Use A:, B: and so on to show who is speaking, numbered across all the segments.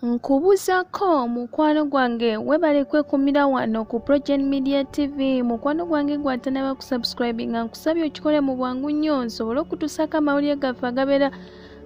A: Nkubuzako mukwano gwange webale kwekumira wano ku Project Media TV. Mukwano gwange gwatanaba kusubscribinga nkusabye okikole mu bwangu nnyo nsobole okutusaka amawulire gaffe agabeera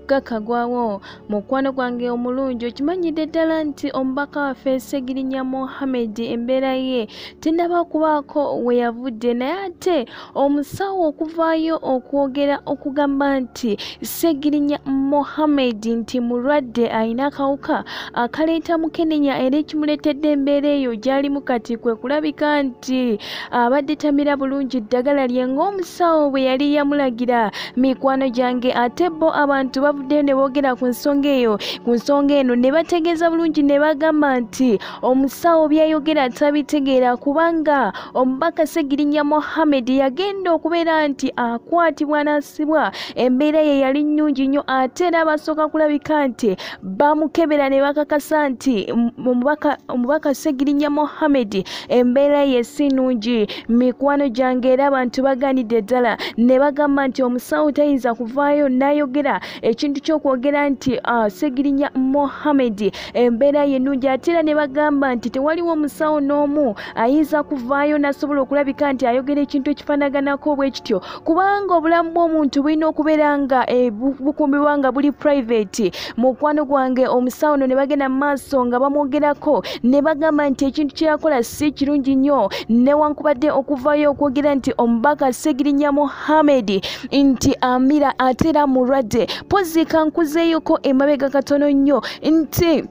A: gakagwawo. Mukwano gwange omulungi okimanyidde ddala nti omubaka waffe Segirinya Muhammad embeera ye tennaba kubaako we yavudde, naye ate omusawo okuvaayo okwogera okugamba nti Segirinya Muhammad nti mulwadde ayina akawuka akaleeta mukenenya era ekimuleetedde embeera eyo gy'alimu kati kwe kulabika nti abadde tamira bulungi ddagala lye ng'omusawo bwe yali yamulagira. Mikwano gyange ate bo abantu bavuddeyo ne boogera ku nsonga eno ne bategeeza bulungi ne bagamba nti omusawo byayogera tabitegeera kubanga omubaka Segirinya Muhammad yagenda okubeera nti akwatibwa n'asibwa embeera ye yali nnyungi nnyo ate era basooka kulabika nti bamukebera ne bakakasa nti omubaka Segirinya Muhammad embeera ye si nnungi. Mikwano gyange era abantu baganidde ddala ne bagamba nti omusawo tayinza kuvaayo n'ayogera ekintu ky'okwogera nti Segirinya Muhammad embeera ye nnungi ate era ne bagamba nti tewaliwo omusawo n'omu ayinza kuvaayo n'asobola okulabika nti ayogera ekintu ekifanaganako bwe kityo kubanga obulamu bw'omuntu bulina okubeera nga bukuumibwa nga buli private. Mukwano gwange omusawo no ne bagenda mu maaso nga bamwogerako ne bagamba nti ekintu kye yakola si kirungi nnyo newankubadde okuvaayo okwogera nti omubaka Segirinya Muhammad nti amira ate era mulwadde. Pozi kankuzeeyoko emabega katono nnyo nti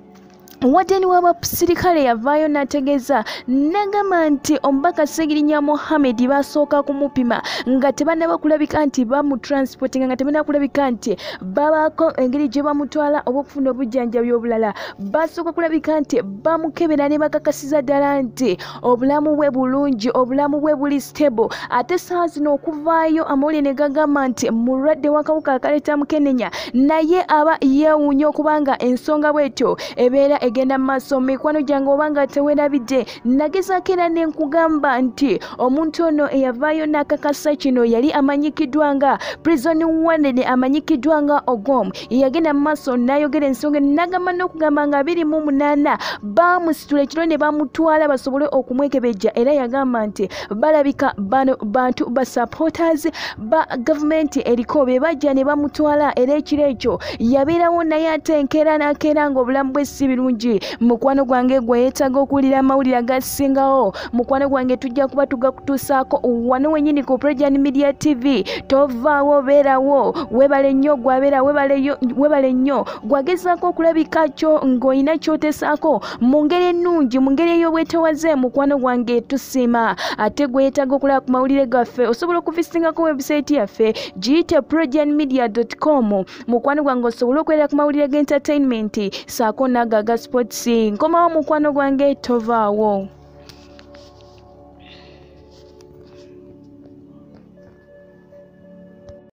A: wadde w'abasirikale yavaayo n'ategeeza n'agamba nti omubaka Segirinya Muhammad basooka kumupima nga tebannaba kulabika nti bamutransportinga nga tebannaba kulabika nti babaako engeri gye bamutwala oba okufuna obujjanjabi obulala. Basooka kulabika nti bamukebera ne bakakasiza ddala nti obulamu bwe bulungi, obulamu bwe buli stable. Ate saa zino okuvaayo amawulire ne gagamba nti mulwadde w'akawuka akaleeta mukenenya naye aba yeewuunya okubanga ensonga bw'etyo ebeera egenda maaso. Mikwano gyange obanga tewerabidde nagezaako era ne nkugamba nti omuntu ono eyavaayo n'akakasa kino yali amanyikiddwa nga prison warden, amanyikiddwa nga Ogom. Yagenda mu maaso n'ayogera ensonga n'agamba n'okugamba nga 28 bamusitula ekiro ne bamutwala basobole okumwekebejja era yagamba nti balabika bano bantu ba supporters ba gavumenti eriko be bajja ne bamutwala era ekiro ekyo yabeerawo naye ate enkeera n'akeera ng'obulamu bwe si birungi. Mukwano gwange gwe yeetaaga okuwulira amawulire agasingawo, mukwano gwange tujja kuba tugakutuusaako wano wennyini ku Project Media TV. Tovaawo, beerawo, webale nnyo gwabeera, webale nnyo gwagezaako okulabika kyo ng'olina ky'otesaako mu ngeri ennungi, mu ngeri ey'obwetowaze. Mukwano gwange tusiima. Ate gwe yeetaaga okulaba ku mawulire gaffe osobola okuvisingako website yaffe giyite projectmedia.com. mukwano gwange osobola okwera ku mawulire g'entertainment saako n'aga sports. Nkomawo mukwano gwange tovaawo.